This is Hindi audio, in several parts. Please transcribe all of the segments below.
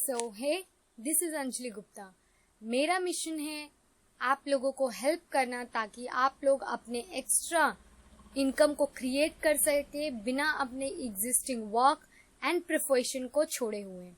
Hey this is Anjali Gupta. मेरा मिशन है आप लोगों को हेल्प करना ताकि आप लोग अपने एक्स्ट्रा इनकम को क्रिएट कर सके बिना अपने एग्जिस्टिंग वर्क एंड प्रोफेशन को छोड़े हुए।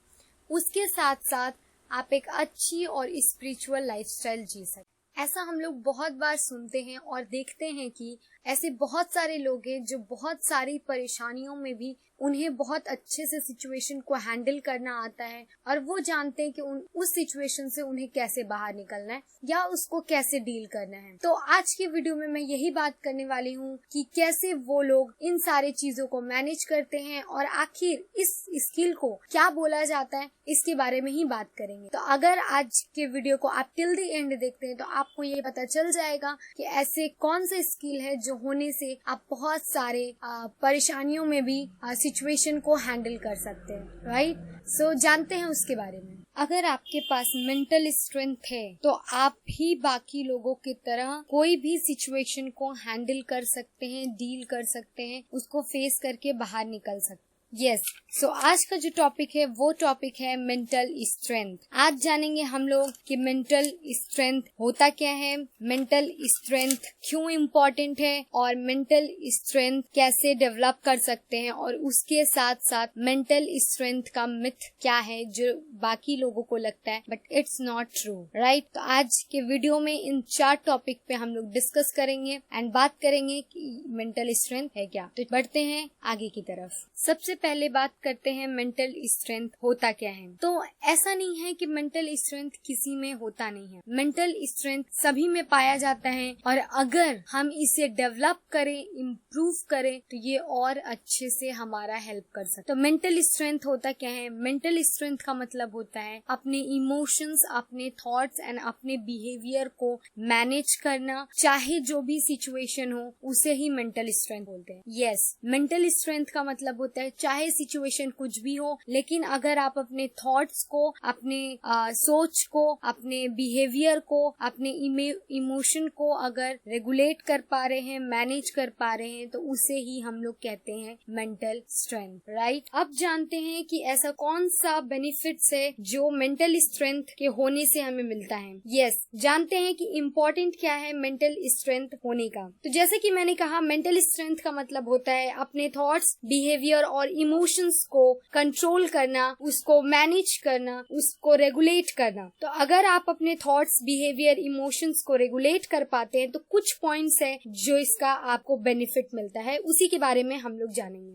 उसके साथ साथ आप एक अच्छी और स्पिरिचुअल लाइफस्टाइल जी सकें। ऐसा हम लोग बहुत बार सुनते हैं और देखते हैं कि ऐसे बहुत सारे लोग हैं जो बहुत सारी परेशानियों में भी उन्हें बहुत अच्छे से सिचुएशन को हैंडल करना आता है और वो जानते हैं कि उस सिचुएशन से उन्हें कैसे बाहर निकलना है या उसको कैसे डील करना है। तो आज की वीडियो में मैं यही बात करने वाली हूँ कि कैसे वो लोग इन सारी चीजों को मैनेज करते हैं और आखिर इस स्किल को क्या बोला जाता है इसके बारे में ही बात करेंगे। तो अगर आज के वीडियो को आप टिल द एंड देखते हैं तो आपको ये पता चल जाएगा कि ऐसे कौन से स्किल है जो होने से आप बहुत सारे परेशानियों में भी सिचुएशन को हैंडल कर सकते हैं, राइट। सो जानते हैं उसके बारे में। अगर आपके पास मेंटल स्ट्रेंथ है तो आप भी बाकी लोगों की तरह कोई भी सिचुएशन को हैंडल कर सकते हैं, डील कर सकते हैं, उसको फेस करके बाहर निकल सकते हैं। यस, सो आज का जो टॉपिक है वो टॉपिक है मेंटल स्ट्रेंथ। आज जानेंगे हम लोग कि मेंटल स्ट्रेंथ होता क्या है, मेंटल स्ट्रेंथ क्यों इम्पोर्टेंट है और मेंटल स्ट्रेंथ कैसे डेवलप कर सकते हैं और उसके साथ साथ मेंटल स्ट्रेंथ का मिथ क्या है जो बाकी लोगों को लगता है but it's not true, right. तो आज के वीडियो में इन 4 टॉपिक पे हम लोग डिस्कस करेंगे एंड बात करेंगे कि मेंटल स्ट्रेंथ है क्या। तो बढ़ते हैं आगे की तरफ। सबसे पहले बात करते हैं मेंटल स्ट्रेंथ होता क्या है। तो ऐसा नहीं है कि मेंटल स्ट्रेंथ किसी में होता नहीं है, मेंटल स्ट्रेंथ सभी में पाया जाता है और अगर हम इसे डेवलप करें, इम्प्रूव करें तो ये और अच्छे से हमारा हेल्प कर सकता है। तो मेंटल स्ट्रेंथ होता क्या है? मेंटल स्ट्रेंथ का मतलब होता है अपने इमोशंस, अपने थॉट्स एंड अपने बिहेवियर को मैनेज करना, चाहे जो भी सिचुएशन हो उसे ही मेंटल स्ट्रेंथ बोलते हैं। यस, मेंटल स्ट्रेंथ का मतलब होता है चाहे सिचुएशन कुछ भी हो लेकिन अगर आप अपने थॉट्स को, अपने सोच को, अपने बिहेवियर को, अपने इमोशन को अगर रेगुलेट कर पा रहे हैं, मैनेज कर पा रहे हैं तो उसे ही हम लोग कहते हैं मेंटल स्ट्रेंथ, राइट। अब जानते हैं कि ऐसा कौन सा बेनिफिट्स है जो मेंटल स्ट्रेंथ के होने से हमें मिलता है। यस, जानते हैं कि इम्पोर्टेंट क्या है मेंटल स्ट्रेंथ होने का। तो जैसे कि मैंने कहा मेंटल स्ट्रेंथ का मतलब होता है अपने थॉट्स, बिहेवियर और इमोशंस को कंट्रोल करना, उसको मैनेज करना, उसको रेगुलेट करना। तो अगर आप अपने थॉट्स, बिहेवियर, इमोशंस को रेगुलेट कर पाते हैं तो कुछ पॉइंट्स है जो इसका आपको बेनिफिट मिलता है, उसी के बारे में हम लोग जानेंगे।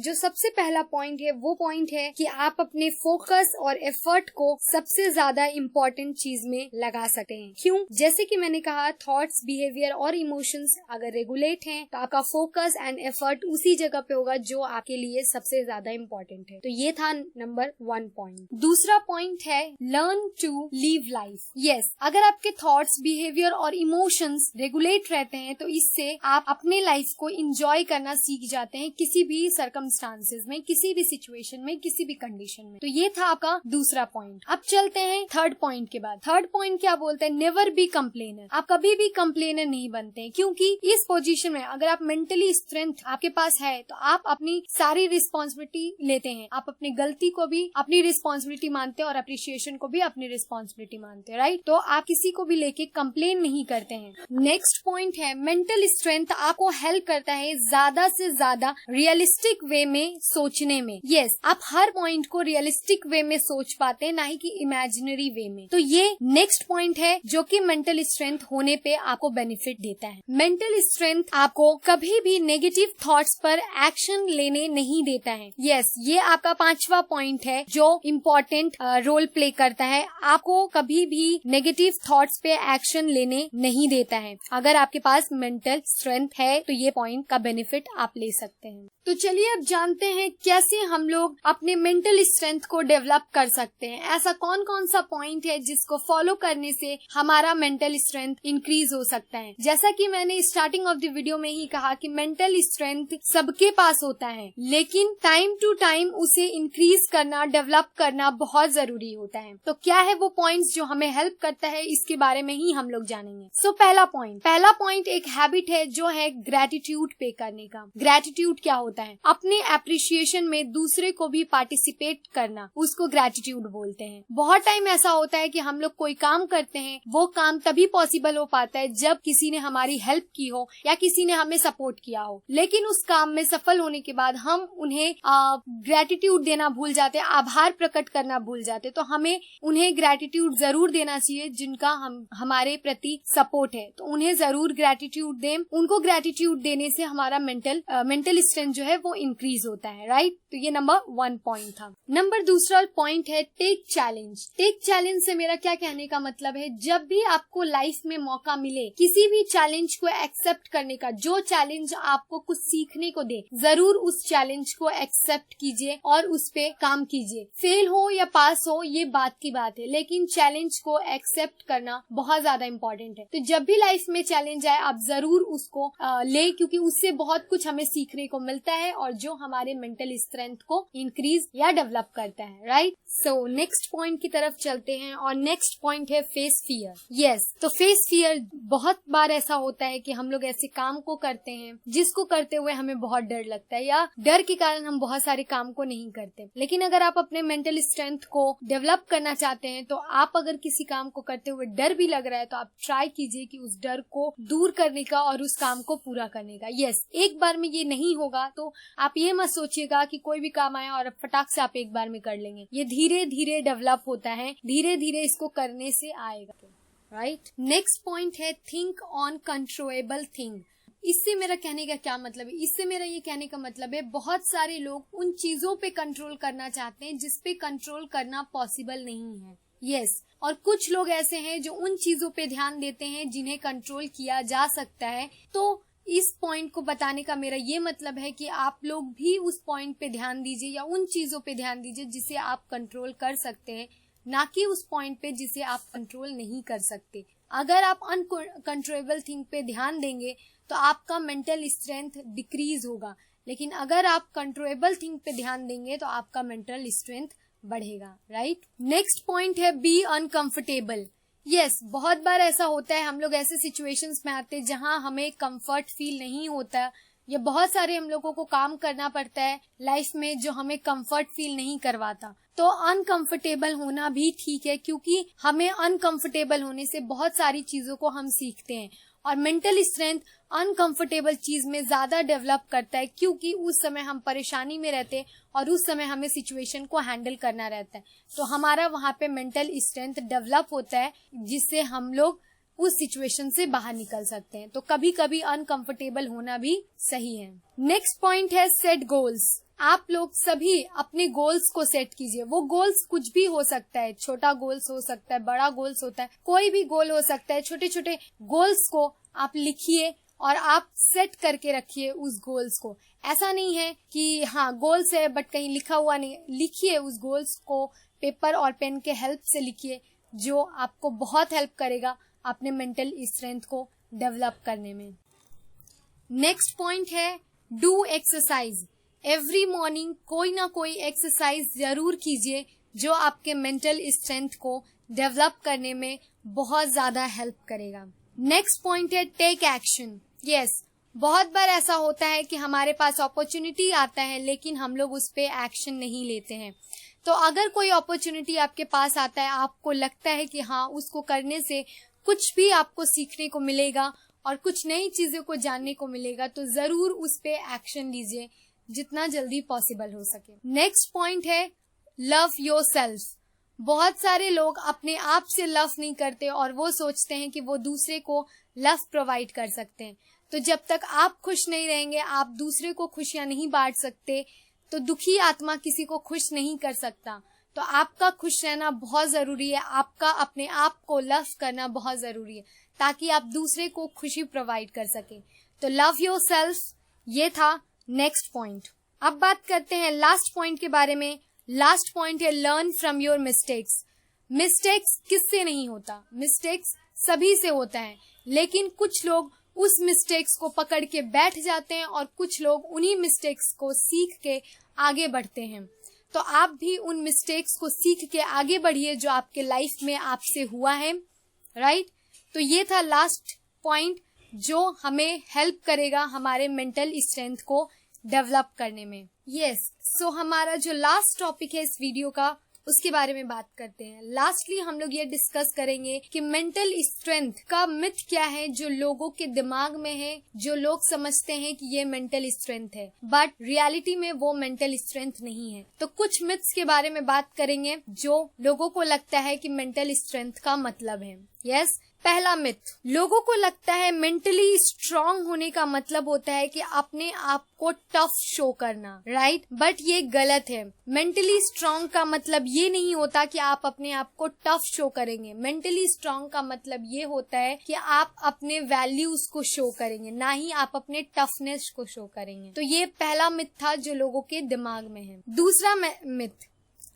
जो सबसे पहला पॉइंट है वो पॉइंट है कि आप अपने फोकस और एफर्ट को सबसे ज्यादा इम्पोर्टेंट चीज में लगा सकते हैं। क्यों? जैसे कि मैंने कहा थॉट्स, बिहेवियर और इमोशंस अगर रेगुलेट हैं तो आपका फोकस एंड एफर्ट उसी जगह पे होगा जो आपके लिए सबसे ज्यादा इम्पोर्टेंट है। तो ये था नंबर 1 पॉइंट। दूसरा पॉइंट है learn to live life. Yes, अगर आपके थॉट्स, बिहेवियर और इमोशंस रेगुलेट रहते हैं तो इससे आप अपने लाइफ को एंजॉय करना सीख जाते हैं किसी भी सर्कमस्टांसेस में, किसी भी सिचुएशन में, किसी भी कंडीशन में। तो ये था आपका दूसरा पॉइंट। अब चलते हैं थर्ड पॉइंट के बाद। थर्ड पॉइंट क्या बोलते हैं? Never be complainer. आप कभी भी कंप्लेनर नहीं बनते हैं क्योंकि इस पोजीशन में अगर आप मेंटली स्ट्रेंथ आपके पास है तो आप अपनी सारी रिस्पॉन्सिबिलिटी लेते हैं। आप अपनी गलती को भी अपनी रिस्पॉन्सिबिलिटी मानते हैं और अप्रिशिएशन को भी अपनी रिस्पॉन्सिबिलिटी मानते हैं, राइट। तो आप किसी को भी लेके कंप्लेन नहीं करते हैं। नेक्स्ट पॉइंट है मेंटल स्ट्रेंथ आपको हेल्प करता है ज्यादा से ज्यादा रियलिस्टिक वे में सोचने में। यस, आप हर पॉइंट को रियलिस्टिक वे में सोच पाते हैं, ना ही कि इमेजिनरी वे में। तो ये नेक्स्ट पॉइंट है जो कि मेंटल स्ट्रेंथ होने पे आपको बेनिफिट देता है। मेंटल स्ट्रेंथ आपको कभी भी नेगेटिव थॉट्स पर एक्शन लेने नहीं देता है। यस, ये आपका 5वां पॉइंट है जो इम्पोर्टेंट रोल प्ले करता है। आपको कभी भी नेगेटिव थॉट्स पे एक्शन लेने नहीं देता है। अगर आपके पास मेंटल स्ट्रेंथ है तो ये पॉइंट का बेनिफिट आप ले सकते हैं। तो चलिए अब जानते हैं कैसे हम लोग अपने मेंटल स्ट्रेंथ को डेवलप कर सकते हैं। ऐसा कौन कौन सा पॉइंट है जिसको फॉलो करने से हमारा मेंटल स्ट्रेंथ इंक्रीज हो सकता है। जैसा कि मैंने स्टार्टिंग ऑफ द वीडियो में ही कहा कि मेंटल स्ट्रेंथ सबके पास होता है लेकिन टाइम टू टाइम उसे इंक्रीज करना, डेवलप करना बहुत जरूरी होता है। तो क्या है वो पॉइंट्स जो हमें हेल्प करता है, इसके बारे में ही हम लोग जानेंगे। पहला पॉइंट एक हैबिट है जो है ग्रेटिट्यूड पे करने का। ग्रेटिट्यूड क्या होता होता है। अपने एप्रिसिएशन में दूसरे को भी पार्टिसिपेट करना, उसको ग्रेटिट्यूड बोलते हैं। बहुत टाइम ऐसा होता है कि हम लोग कोई काम करते हैं, वो काम तभी पॉसिबल हो पाता है जब किसी ने हमारी हेल्प की हो या किसी ने हमें सपोर्ट किया हो, लेकिन उस काम में सफल होने के बाद हम उन्हें ग्रेटिट्यूड देना भूल जाते हैं, आभार प्रकट करना भूल जाते हैं। तो हमें उन्हें ग्रेटिट्यूड जरूर देना चाहिए जिनका हमारे प्रति सपोर्ट है, तो उन्हें जरूर ग्रेटिट्यूड दें। उनको ग्रेटिट्यूड देने से हमारा मेंटल स्ट्रेंथ जो है वो इंक्रीज होता है, राइट। तो ये नंबर 1 पॉइंट था। नंबर दूसरा पॉइंट है टेक चैलेंज। टेक चैलेंज से मेरा क्या कहने का मतलब है, जब भी आपको लाइफ में मौका मिले किसी भी चैलेंज को एक्सेप्ट करने का, जो चैलेंज आपको कुछ सीखने को दे, जरूर उस चैलेंज को एक्सेप्ट कीजिए और उस पे काम कीजिए। फेल हो या पास हो ये बात की बात है, लेकिन चैलेंज को एक्सेप्ट करना बहुत ज्यादा इम्पोर्टेंट है। तो जब भी लाइफ में चैलेंज आए आप जरूर उसको ले, क्योंकि उससे बहुत कुछ हमें सीखने को मिलता है और जो हमारे मेंटल स्ट्रेंथ को इंक्रीज या डेवलप करता है, राइट। सो नेक्स्ट पॉइंट की तरफ चलते हैं और नेक्स्ट पॉइंट है फेस फियर। यस, तो फेस फियर बहुत बार ऐसा होता है कि हम लोग ऐसे काम को करते हैं जिसको करते हुए हमें बहुत डर लगता है या डर के कारण हम बहुत सारे काम को नहीं करते। लेकिन अगर आप अपने मेंटल स्ट्रेंथ को डेवलप करना चाहते हैं तो आप अगर किसी काम को करते हुए डर भी लग रहा है तो आप ट्राई कीजिए कि उस डर को दूर करने का और उस काम को पूरा करने का। यस, एक बार में ये नहीं होगा तो आप ये मत सोचिएगा कि कोई भी काम आया और फटाक से आप एक बार में कर लेंगे। ये धीरे धीरे डेवलप होता है, धीरे धीरे इसको करने से आएगा, राइट। नेक्स्ट पॉइंट है थिंक ऑन कंट्रोलेबल थिंग। इससे मेरा कहने का क्या मतलब है, इससे मेरा ये कहने का मतलब है बहुत सारे लोग उन चीजों पे कंट्रोल करना चाहते हैं जिस पे कंट्रोल करना पॉसिबल नहीं है। यस, और कुछ लोग ऐसे हैं जो उन चीजों पे ध्यान देते हैं जिन्हें कंट्रोल किया जा सकता है। तो इस पॉइंट को बताने का मेरा ये मतलब है कि आप लोग भी उस पॉइंट पे ध्यान दीजिए या उन चीजों पे ध्यान दीजिए जिसे आप कंट्रोल कर सकते हैं, ना कि उस पॉइंट पे जिसे आप कंट्रोल नहीं कर सकते। अगर आप अनकंट्रोलेबल थिंग पे ध्यान देंगे तो आपका मेंटल स्ट्रेंथ डिक्रीज होगा, लेकिन अगर आप कंट्रोलेबल थिंग पे ध्यान देंगे तो आपका मेंटल स्ट्रेंथ बढ़ेगा, राइट। नेक्स्ट पॉइंट है बी अनकंफर्टेबल। यस, बहुत बार ऐसा होता है, हम लोग ऐसे सिचुएशंस में आते हैं जहां हमें कंफर्ट फील नहीं होता या बहुत सारे हम लोगों को काम करना पड़ता है लाइफ में जो हमें कंफर्ट फील नहीं करवाता। तो अनकंफर्टेबल होना भी ठीक है, क्योंकि हमें अनकंफर्टेबल होने से बहुत सारी चीजों को हम सीखते हैं और मेंटल स्ट्रेंथ अनकंफर्टेबल चीज में ज्यादा डेवलप करता है, क्योंकि उस समय हम परेशानी में रहते हैं और उस समय हमें सिचुएशन को हैंडल करना रहता है। तो हमारा वहाँ पे मेंटल स्ट्रेंथ डेवलप होता है जिससे हम लोग उस सिचुएशन से बाहर निकल सकते हैं। तो कभी कभी अनकंफर्टेबल होना भी सही है। नेक्स्ट पॉइंट है सेट गोल्स। आप लोग सभी अपने गोल्स को सेट कीजिए। वो गोल्स कुछ भी हो सकता है, छोटा गोल्स हो सकता है, बड़ा गोल्स होता है, कोई भी गोल हो सकता है। छोटे छोटे गोल्स को आप लिखिए और आप सेट करके रखिए उस गोल्स को। ऐसा नहीं है कि हाँ गोल्स है बट कहीं लिखा हुआ नहीं, लिखिए उस गोल्स को पेपर और पेन के हेल्प से लिखिए, जो आपको बहुत हेल्प करेगा अपने मेंटल स्ट्रेंथ को डेवलप करने में। नेक्स्ट पॉइंट है डू एक्सरसाइज। एवरी मॉर्निंग कोई ना कोई एक्सरसाइज जरूर कीजिए जो आपके मेंटल स्ट्रेंथ को डेवलप करने में बहुत ज्यादा हेल्प करेगा। नेक्स्ट पॉइंट है टेक एक्शन। यस, बहुत बार ऐसा होता है कि हमारे पास अपॉर्चुनिटी आता है लेकिन हम लोग उस पे एक्शन नहीं लेते हैं। तो अगर कोई अपॉर्चुनिटी आपके पास आता है, आपको लगता है कि हाँ उसको करने से कुछ भी आपको सीखने को मिलेगा और कुछ नई चीजों को जानने को मिलेगा, तो जरूर उस पे एक्शन लीजिए जितना जल्दी पॉसिबल हो सके। नेक्स्ट पॉइंट है लव योरसेल्फ। बहुत सारे लोग अपने आप से लव नहीं करते और वो सोचते हैं कि वो दूसरे को लव प्रोवाइड कर सकते हैं। तो जब तक आप खुश नहीं रहेंगे, आप दूसरे को खुशियां नहीं बांट सकते, तो दुखी आत्मा किसी को खुश नहीं कर सकता। तो आपका खुश रहना बहुत जरूरी है, आपका अपने आप को लव करना बहुत जरूरी है ताकि आप दूसरे को खुशी प्रोवाइड कर सके। तो लव योरसेल्फ, ये था नेक्स्ट पॉइंट। अब बात करते हैं लास्ट पॉइंट के बारे में। लास्ट पॉइंट है learn from your mistakes. Mistakes किससे नहीं होता, मिस्टेक्स सभी से होता है, लेकिन कुछ लोग उस मिस्टेक्स को पकड़ के बैठ जाते हैं और कुछ लोग उन्हीं मिस्टेक्स को सीख के आगे बढ़ते हैं। तो आप भी उन मिस्टेक्स को सीख के आगे बढ़िए जो आपके लाइफ में आपसे हुआ है, राइट। तो ये था लास्ट पॉइंट जो हमें हेल्प करेगा हमारे मेंटल स्ट्रेंथ को डेवलप करने में। यस, सो हमारा जो लास्ट टॉपिक है इस वीडियो का, उसके बारे में बात करते हैं। लास्टली हम लोग ये डिस्कस करेंगे कि मेंटल स्ट्रेंथ का मिथ क्या है जो लोगों के दिमाग में है, जो लोग समझते हैं कि ये मेंटल स्ट्रेंथ है, बट रियलिटी में वो मेंटल स्ट्रेंथ नहीं है। तो कुछ मिथ्स के बारे में बात करेंगे जो लोगों को लगता है कि मेंटल स्ट्रेंथ का मतलब है। यस, पहला मिथ, लोगों को लगता है मेंटली स्ट्रांग होने का मतलब होता है कि अपने आप को टफ शो करना, राइट? बट ये गलत है। मेंटली स्ट्रांग का मतलब ये नहीं होता कि आप अपने आप को टफ शो करेंगे। मेंटली स्ट्रांग का मतलब ये होता है कि आप अपने वैल्यूज को शो करेंगे, ना ही आप अपने टफनेस को शो करेंगे। तो ये पहला मिथ था जो लोगों के दिमाग में है। दूसरा मिथ,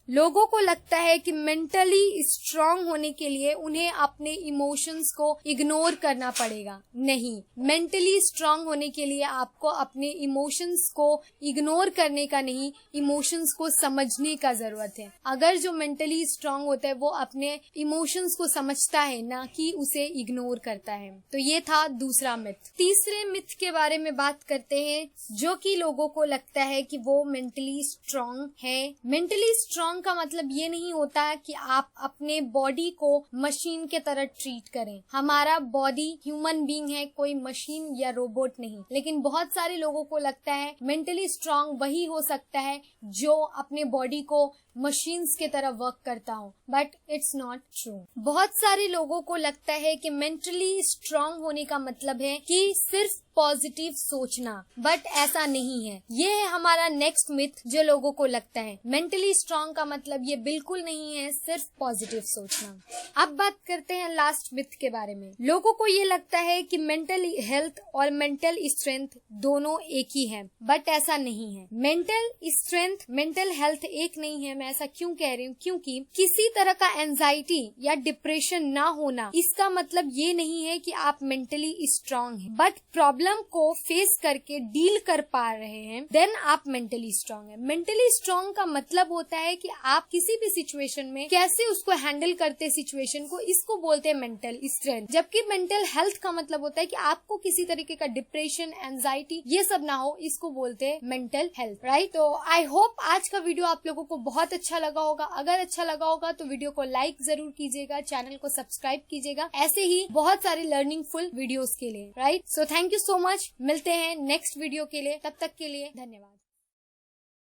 लोगों को लगता है कि मेंटली स्ट्रांग होने के लिए उन्हें अपने इमोशंस को इग्नोर करना पड़ेगा। नहीं, मेंटली स्ट्रांग होने के लिए आपको अपने इमोशंस को इग्नोर करने का नहीं, इमोशंस को समझने का जरूरत है। अगर जो मेंटली स्ट्रांग होता है वो अपने इमोशंस को समझता है, ना कि उसे इग्नोर करता है। तो ये था दूसरा मिथ। तीसरे मिथ के बारे में बात करते हैं जो कि लोगों को लगता है कि वो मेंटली स्ट्रांग है। मेंटली स्ट्रांग का मतलब ये नहीं होता है कि आप अपने बॉडी को मशीन के तरह ट्रीट करें। हमारा बॉडी ह्यूमन बीइंग है, कोई मशीन या रोबोट नहीं। लेकिन बहुत सारे लोगों को लगता है मेंटली स्ट्रांग वही हो सकता है जो अपने बॉडी को मशीन्स के तरह वर्क करता हो, बट इट्स नॉट ट्रू। बहुत सारे लोगों को लगता है कि मेंटली स्ट्रांग होने का मतलब है कि सिर्फ पॉजिटिव सोचना, बट ऐसा नहीं है। ये है हमारा नेक्स्ट मिथ जो लोगों को लगता है। मेंटली स्ट्रांग का मतलब ये बिल्कुल नहीं है सिर्फ पॉजिटिव सोचना। अब बात करते हैं लास्ट मिथ के बारे में। लोगों को ये लगता है कि मेंटल हेल्थ और मेंटल स्ट्रेंथ दोनों एक ही है, बट ऐसा नहीं है। मेंटल स्ट्रेंथ, मेंटल हेल्थ एक नहीं है। मैं ऐसा क्यों कह रही हूँ? क्योंकि किसी तरह का एंजाइटी या डिप्रेशन ना होना इसका मतलब ये नहीं है कि आप मेंटली स्ट्रांग हैं, बट प्रॉब्लम को फेस करके डील कर पा रहे हैं, देन आप मेंटली स्ट्रांग हैं। मेंटली स्ट्रांग का मतलब होता है कि आप किसी भी सिचुएशन में कैसे उसको हैंडल करते सिचुएशन को, इसको बोलते हैं मेंटल स्ट्रेंथ। जबकि मेंटल हेल्थ का मतलब होता है कि आपको किसी तरीके का डिप्रेशन, एंजाइटी ये सब ना हो, इसको बोलते हैं मेंटल हेल्थ, राइट? तो आई होप आज का वीडियो आप लोगों को बहुत अच्छा लगा होगा। अगर अच्छा लगा होगा तो वीडियो को लाइक जरूर कीजिएगा, चैनल को सब्सक्राइब कीजिएगा ऐसे ही बहुत सारे लर्निंग फुल वीडियोस के लिए, right? So thank you so much. मिलते हैं नेक्स्ट वीडियो के लिए, तब तक के लिए धन्यवाद।